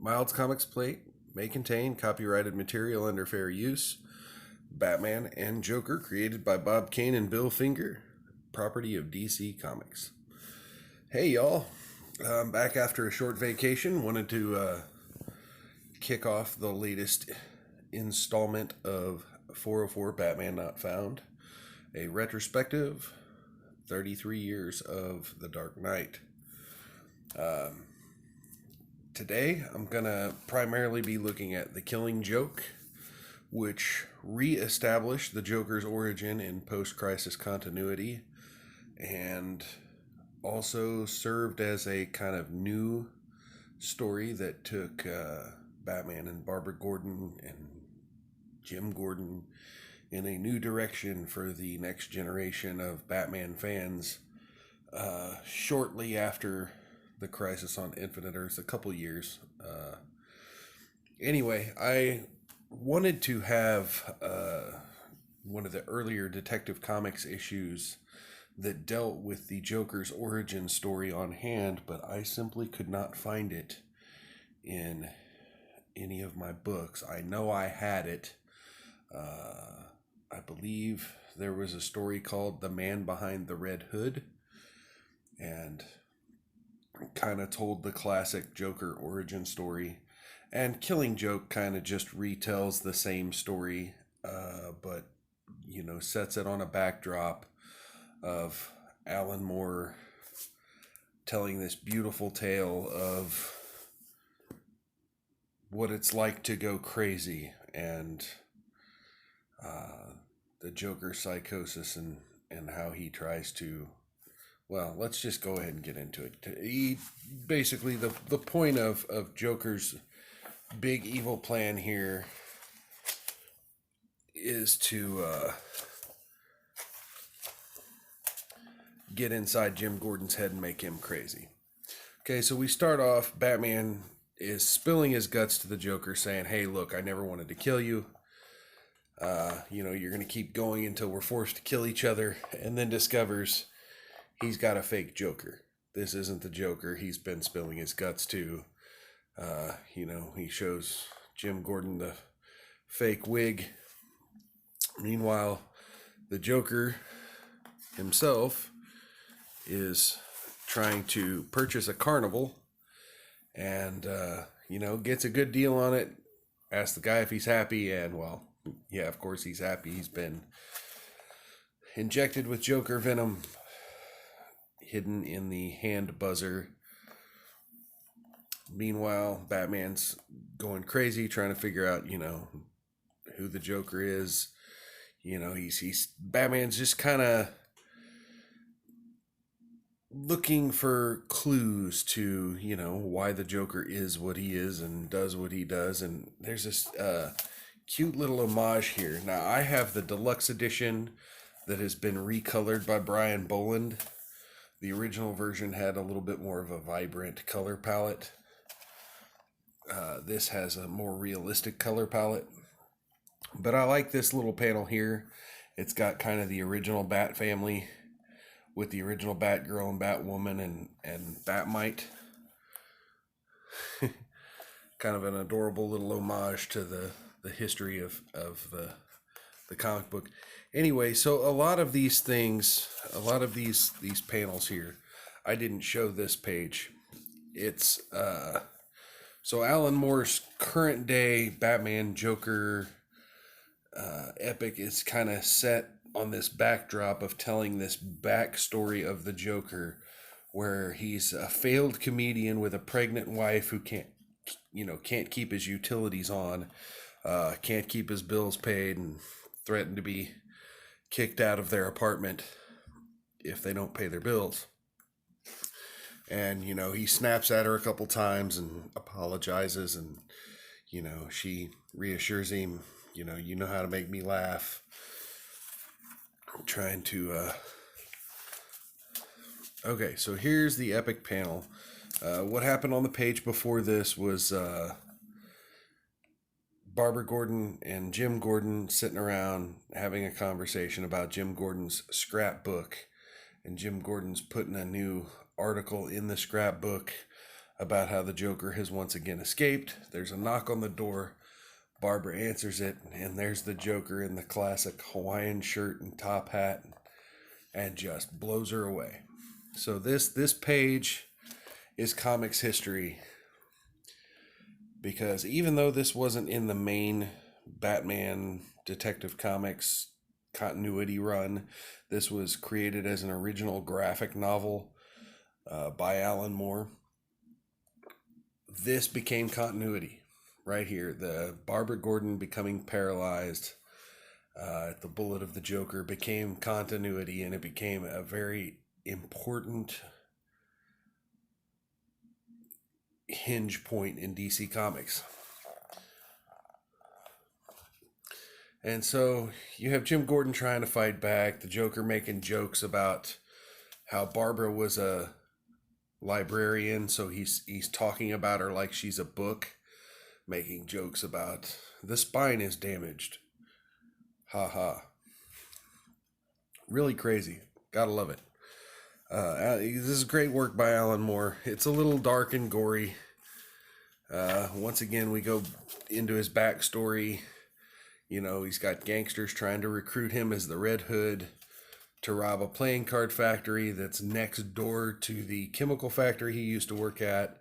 Miles Comics plate may contain copyrighted material under fair use. Batman and Joker, created by Bob Kane and Bill Finger, property of DC Comics. Hey, y'all. I'm back after a short vacation. Wanted to kick off the latest installment of 404 Batman Not Found, a retrospective 33 years of The Dark Knight. Today, I'm going to primarily be looking at The Killing Joke, which re-established the Joker's origin in post-crisis continuity and also served as a kind of new story that took Batman and Barbara Gordon and Jim Gordon in a new direction for the next generation of Batman fans shortly after the Crisis on Infinite Earths, a couple years. Anyway, I wanted to have one of the earlier Detective Comics issues that dealt with the Joker's origin story on hand, but I simply could not find it in any of my books. I know I had it. I believe there was a story called The Man Behind the Red Hood, and kind of told the classic Joker origin story. And Killing Joke kind of just retells the same story, but, sets it on a backdrop of Alan Moore telling this beautiful tale of what it's like to go crazy and the Joker's psychosis and how he tries to, well, let's just go ahead and get into it. Basically, the point of Joker's big evil plan here is to get inside Jim Gordon's head and make him crazy. Okay, so we start off, Batman is spilling his guts to the Joker, saying, hey, look, I never wanted to kill you. You're going to keep going until we're forced to kill each other, and then discovers he's got a fake Joker. This isn't the Joker he's been spilling his guts to. He shows Jim Gordon the fake wig. Meanwhile, the Joker himself is trying to purchase a carnival and, gets a good deal on it. Asks the guy if he's happy, and, well, yeah, of course he's happy. He's been injected with Joker venom hidden in the hand buzzer. Meanwhile, Batman's going crazy trying to figure out, who the Joker is. Batman's just kind of looking for clues to, why the Joker is what he is and does what he does. And there's this cute little homage here. Now, I have the deluxe edition that has been recolored by Brian Boland. The original version had a little bit more of a vibrant color palette. This has a more realistic color palette. But I like this little panel here. It's got kind of the original Bat family with the original Batgirl and Batwoman and Batmite. Kind of an adorable little homage to the history of the comic book. Anyway, so a lot of these things, a lot of these panels here, I didn't show this page. It's so Alan Moore's current day Batman Joker epic is kind of set on this backdrop of telling this backstory of the Joker, where he's a failed comedian with a pregnant wife who can't keep his utilities on, can't keep his bills paid, and threatened to be kicked out of their apartment if they don't pay their bills. And, he snaps at her a couple times and apologizes, and, she reassures him, you know how to make me laugh. Trying to, okay, so here's the epic panel. What happened on the page before this was, Barbara Gordon and Jim Gordon sitting around having a conversation about Jim Gordon's scrapbook, and Jim Gordon's putting a new article in the scrapbook about how the Joker has once again escaped. There's a knock on the door. Barbara answers it, and there's the Joker in the classic Hawaiian shirt and top hat, and just blows her away. So this page is comics history, because even though this wasn't in the main Batman Detective Comics continuity run, this was created as an original graphic novel by Alan Moore. This became continuity right here. The Barbara Gordon becoming paralyzed at the bullet of the Joker became continuity, and it became a very important hinge point in DC Comics. And so you have Jim Gordon trying to fight back, the Joker making jokes about how Barbara was a librarian, so he's talking about her like she's a book, making jokes about the spine is damaged. Ha ha. Really crazy. Gotta love it. This is great work by Alan Moore. It's a little dark and gory. Once again, we go into his backstory. You know, he's got gangsters trying to recruit him as the Red Hood to rob a playing card factory that's next door to the chemical factory he used to work at.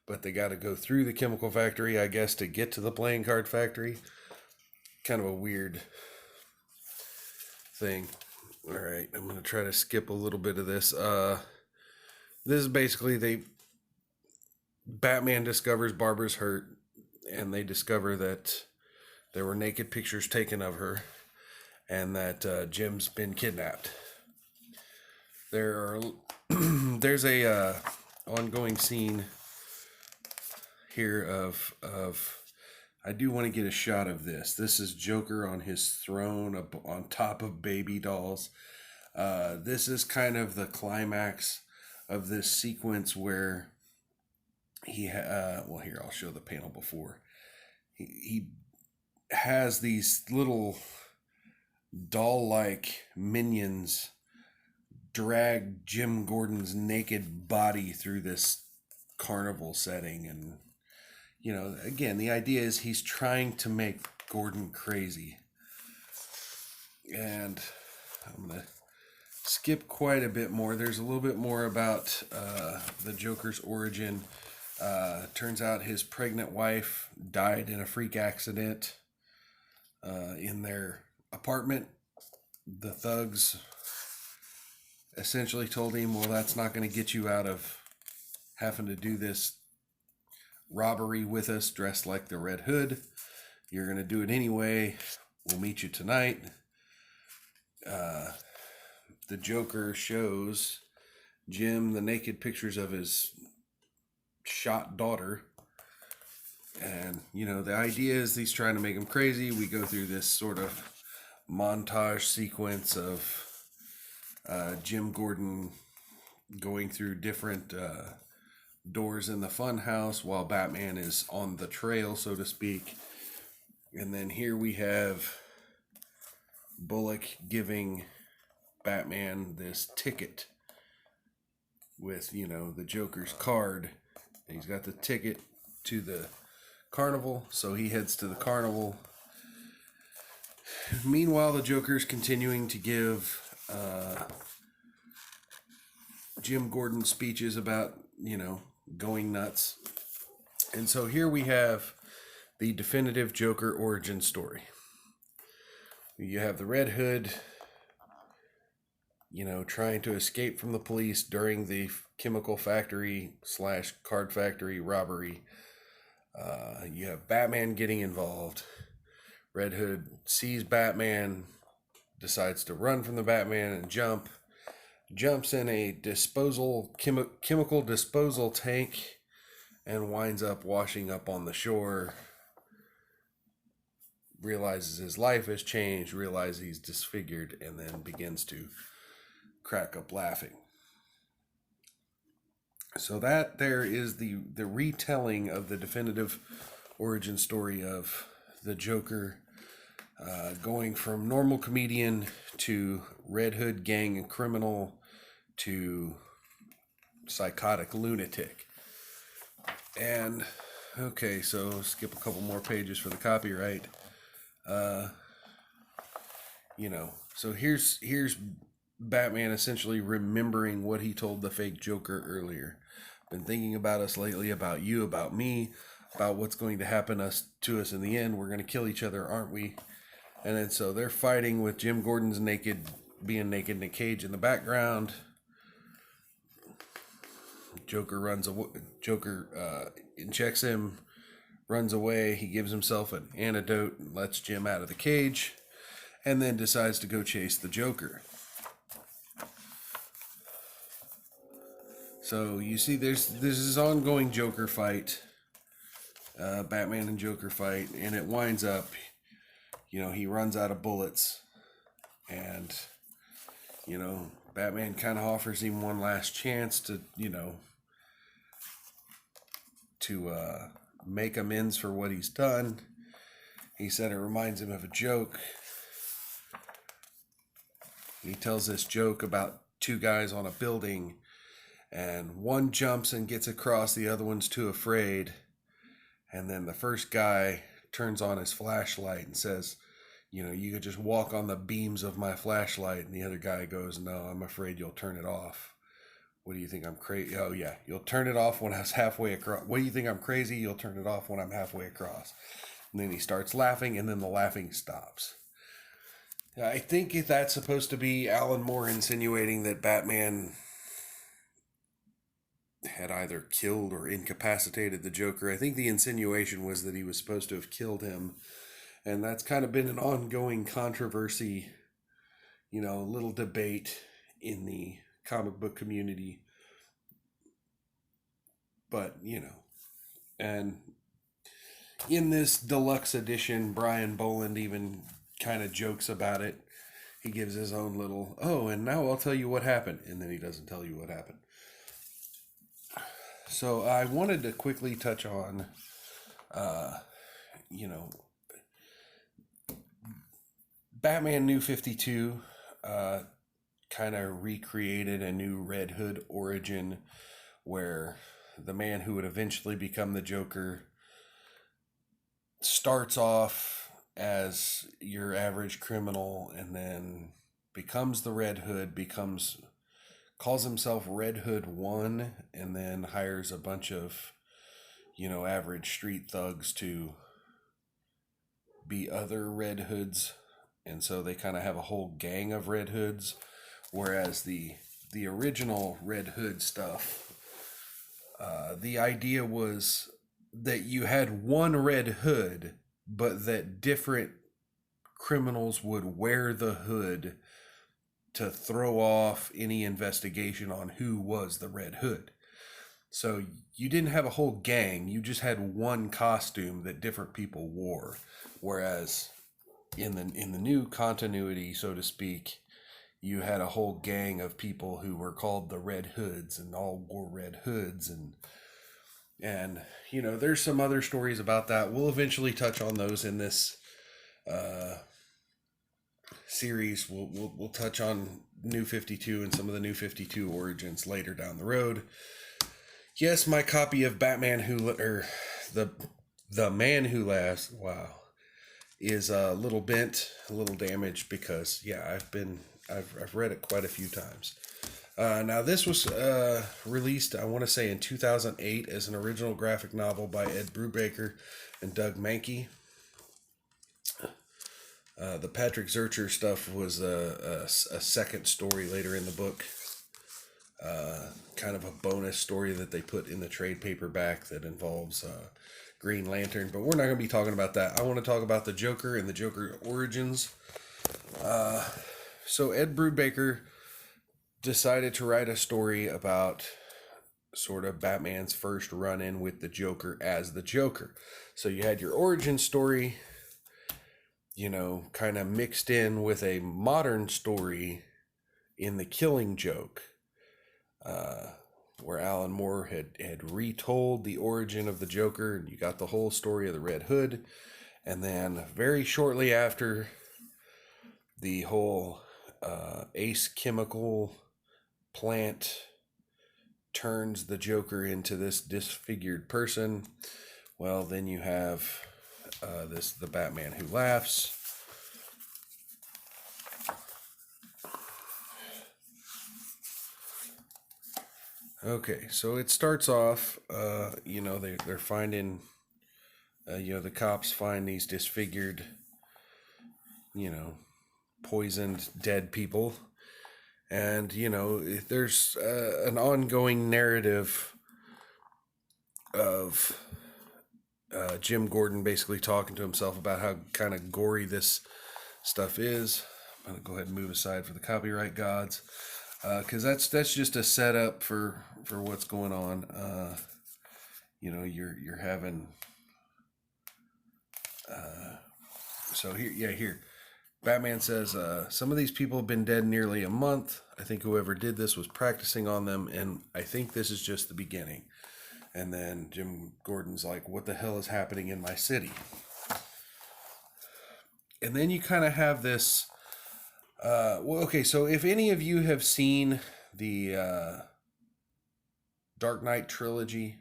But they got to go through the chemical factory, I guess, to get to the playing card factory. Kind of a weird thing. All right, I'm going to try to skip a little bit of this. This is basically Batman discovers Barbara's hurt, and they discover that there were naked pictures taken of her, and that Jim's been kidnapped. There's a ongoing scene here of I do want to get a shot of this. This is Joker on his throne up on top of baby dolls. This is kind of the climax of this sequence where well, here, I'll show the panel before. He has these little doll-like minions drag Jim Gordon's naked body through this carnival setting. And, you know, again, the idea is he's trying to make Gordon crazy. And I'm going to skip quite a bit more. There's a little bit more about the Joker's origin. Turns out his pregnant wife died in a freak accident in their apartment. The thugs essentially told him, well, that's not going to get you out of having to do this robbery with us dressed like the Red Hood. You're going to do it anyway. We'll meet you tonight. The Joker shows Jim the naked pictures of his shot daughter. And, you know, the idea is he's trying to make him crazy. We go through this sort of montage sequence of Jim Gordon going through different doors in the fun house while Batman is on the trail, so to speak. And then here we have Bullock giving Batman this ticket with, you know, the Joker's card. He's got the ticket to the carnival, so he heads to the carnival. Meanwhile, the Joker's continuing to give Jim Gordon speeches about, you know, going nuts. And so here we have the definitive Joker origin story. You have the Red Hood, you know, trying to escape from the police during the chemical factory / card factory robbery. You have Batman getting involved. Red Hood sees Batman, decides to run from the Batman and jumps in a chemical disposal tank and winds up washing up on the shore. Realizes his life has changed, realizes he's disfigured, and then begins to crack up laughing. So that there is the retelling of the definitive origin story of the Joker, going from normal comedian to Red Hood gang criminal to psychotic lunatic. And okay, so skip a couple more pages for the copyright. Uh, so here's Batman essentially remembering what he told the fake Joker earlier. Been thinking about us lately, about you, about me, about what's going to happen to us in the end. We're going to kill each other, aren't we? And then so they're fighting with Jim Gordon's being naked in a cage in the background. Joker runs away. Joker injects him, runs away. He gives himself an antidote and lets Jim out of the cage, and then decides to go chase the Joker. So you see, there's this ongoing Joker fight, Batman and Joker fight, and it winds up, he runs out of bullets, and Batman kind of offers him one last chance to make amends for what he's done. He said it reminds him of a joke. He tells this joke about two guys on a building, and one jumps and gets across, the other one's too afraid. And then the first guy turns on his flashlight and says, you could just walk on the beams of my flashlight. And the other guy goes, no, I'm afraid you'll turn it off. What do you think, I'm crazy? Oh, yeah, you'll turn it off when I was halfway across. What do you think, I'm crazy? You'll turn it off when I'm halfway across. And then he starts laughing, and then the laughing stops. I think that's supposed to be Alan Moore insinuating that Batman had either killed or incapacitated the Joker. I think the insinuation was that he was supposed to have killed him. And that's kind of been an ongoing controversy, little debate in the comic book community. But, and in this deluxe edition, Brian Boland even kind of jokes about it. He gives his own little, and now I'll tell you what happened. And then he doesn't tell you what happened. So I wanted to quickly touch on, Batman New 52 kind of recreated a new Red Hood origin where the man who would eventually become the Joker starts off as your average criminal and then becomes the Red Hood, calls himself Red Hood 1, and then hires a bunch of, average street thugs to be other Red Hoods. And so they kind of have a whole gang of Red Hoods, whereas the original Red Hood stuff, the idea was that you had one Red Hood, but that different criminals would wear the hood to throw off any investigation on who was the Red Hood. So you didn't have a whole gang, you just had one costume that different people wore. Whereas in the new continuity, so to speak, you had a whole gang of people who were called the Red Hoods and all wore red hoods, and there's some other stories about that. We'll eventually touch on those in this series. We'll touch on New 52 and some of the New 52 origins later down the road. Yes, my copy of Batman the Man Who Laughs, wow, is a little bent, a little damaged because I've read it quite a few times. Now this was released, I want to say, in 2008 as an original graphic novel by Ed Brubaker and Doug Mahnke. The Patrick Zurcher stuff was a second story later in the book. Kind of a bonus story that they put in the trade paperback that involves Green Lantern. But we're not going to be talking about that. I want to talk about the Joker and the Joker origins. So Ed Brubaker decided to write a story about sort of Batman's first run-in with the Joker as the Joker. So you had your origin story, kind of mixed in with a modern story in The Killing Joke, where Alan Moore had retold the origin of the Joker, and you got the whole story of the Red Hood. And then very shortly after, the whole Ace Chemical plant turns the Joker into this disfigured person, well, then you have the Batman Who Laughs. Okay, so it starts off, they're finding, the cops find these disfigured, poisoned, dead people. And, there's an ongoing narrative of Jim Gordon basically talking to himself about how kind of gory this stuff is. I'm going to go ahead and move aside for the copyright gods, because that's just a setup for what's going on. You're having... so here. Batman says, some of these people have been dead nearly a month. I think whoever did this was practicing on them, and I think this is just the beginning. And then Jim Gordon's like, what the hell is happening in my city? And then you kind of have this... so if any of you have seen the Dark Knight trilogy,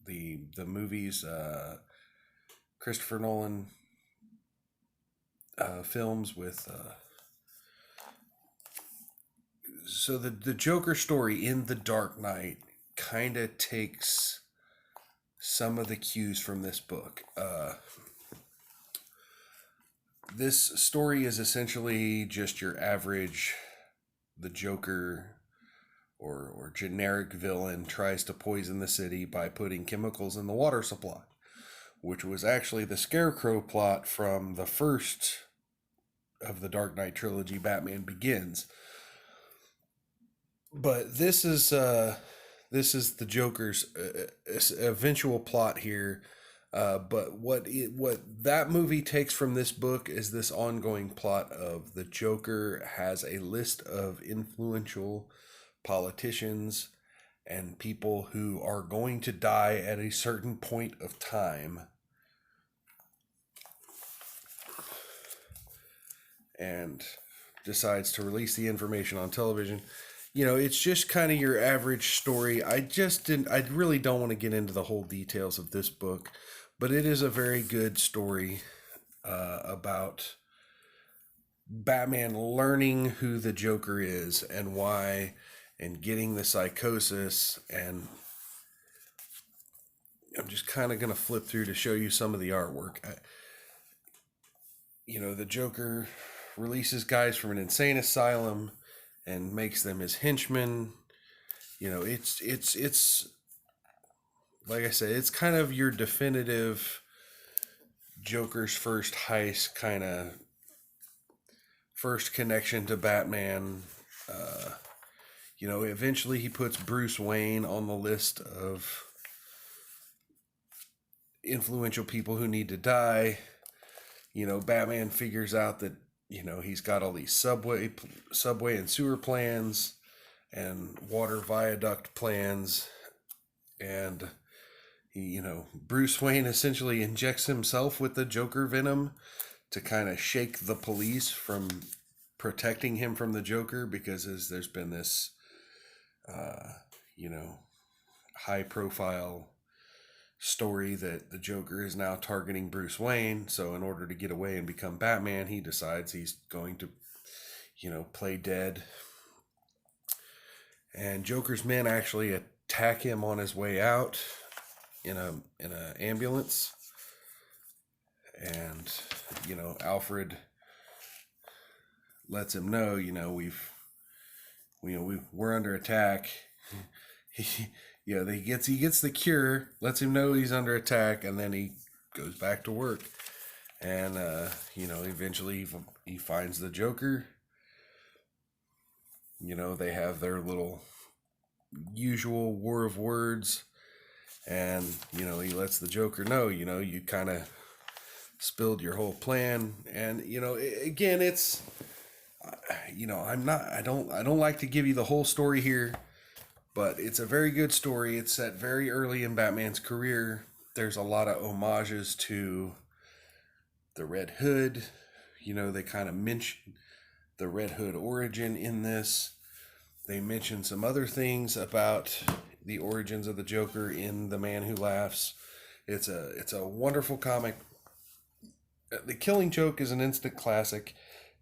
the movies, Christopher Nolan films with... so the Joker story in The Dark Knight kind of takes some of the cues from this book. This story is essentially just your average, the Joker or generic villain tries to poison the city by putting chemicals in the water supply, which was actually the Scarecrow plot from the first of the Dark Knight trilogy, Batman Begins. But this is the Joker's eventual plot here. But what that movie takes from this book is this ongoing plot of the Joker has a list of influential politicians and people who are going to die at a certain point of time. And decides to release the information on television. It's just kind of your average story. I really don't want to get into the whole details of this book, but it is a very good story about Batman learning who the Joker is and why, and getting the psychosis. And I'm just kind of going to flip through to show you some of the artwork. The Joker releases guys from an insane asylum and makes them his henchmen. It's like I said, it's kind of your definitive Joker's first heist, kind of first connection to Batman. Eventually he puts Bruce Wayne on the list of influential people who need to die. Batman figures out that he's got all these subway and sewer plans and water viaduct plans, and Bruce Wayne essentially injects himself with the Joker venom to kind of shake the police from protecting him from the Joker, because there's been this high profile story that the Joker is now targeting Bruce Wayne. So in order to get away and become Batman, he decides he's going to, play dead. And Joker's men actually attack him on his way out in a ambulance. And, Alfred lets him know, we're under attack. He gets the cure, lets him know he's under attack, and then he goes back to work. And eventually he finds the Joker. They have their little usual war of words, and he lets the Joker know, you kind of spilled your whole plan. And again, it's I don't like to give you the whole story here. But it's a very good story. It's set very early in Batman's career. There's a lot of homages to the Red Hood. They kind of mention the Red Hood origin in this. They mention some other things about the origins of the Joker in The Man Who Laughs. It's a wonderful comic. The Killing Joke is an instant classic.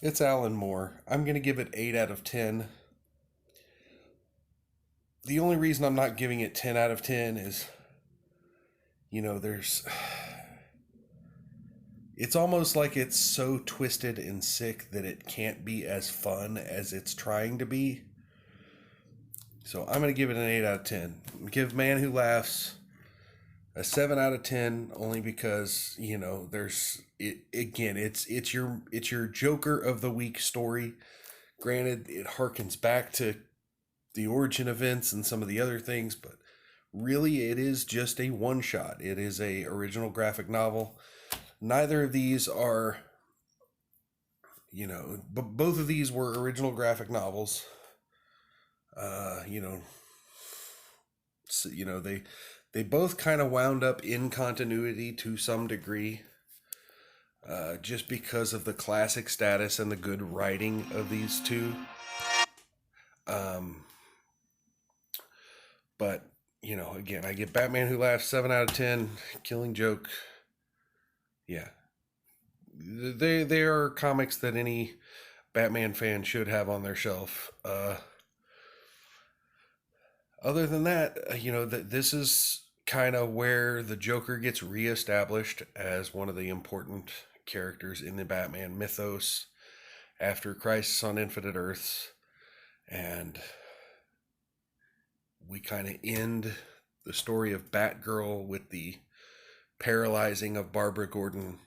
It's Alan Moore. I'm going to give it 8 out of 10. The only reason I'm not giving it 10 out of 10 is, it's almost like it's so twisted and sick that it can't be as fun as it's trying to be. So I'm going to give it an 8 out of 10. Give Man Who Laughs a 7 out of 10, only because, it's your Joker of the Week story. Granted, it harkens back to the origin events and some of the other things, but really it is just a one shot. It is a original graphic novel. Neither of these are, but both of these were original graphic novels. They both kind of wound up in continuity to some degree, just because of the classic status and the good writing of these two. But again, I give Batman Who Laughs 7 out of 10. Killing Joke, yeah, they are comics that any Batman fan should have on their shelf. Other than that, this is kind of where the Joker gets reestablished as one of the important characters in the Batman mythos after Crisis on Infinite Earths. And we kind of end the story of Batgirl with the paralyzing of Barbara Gordon.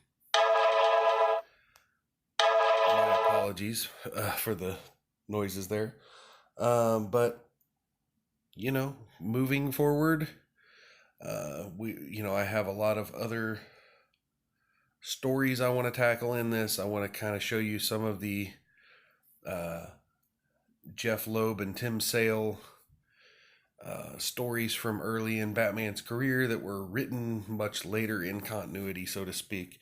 My apologies for the noises there. But moving forward, I have a lot of other stories I want to tackle in this. I want to kind of show you some of the Jeff Loeb and Tim Sale stories from early in Batman's career that were written much later in continuity, so to speak.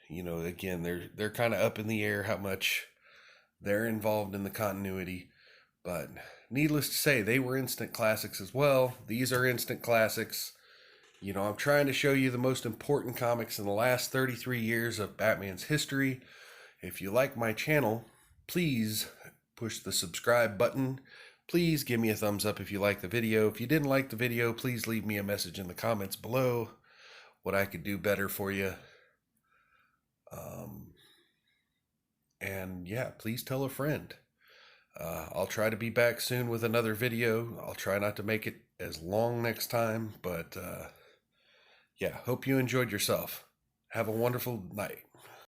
Again, they're kind of up in the air how much they're involved in the continuity, but needless to say, they were instant classics as well. These are instant classics. I'm trying to show you the most important comics in the last 33 years of Batman's history. If you like my channel, please push the subscribe button. Please give me a thumbs up if you like the video. If you didn't like the video, please leave me a message in the comments below what I could do better for you. And yeah, please tell a friend. I'll try to be back soon with another video. I'll try not to make it as long next time, but yeah, hope you enjoyed yourself. Have a wonderful night.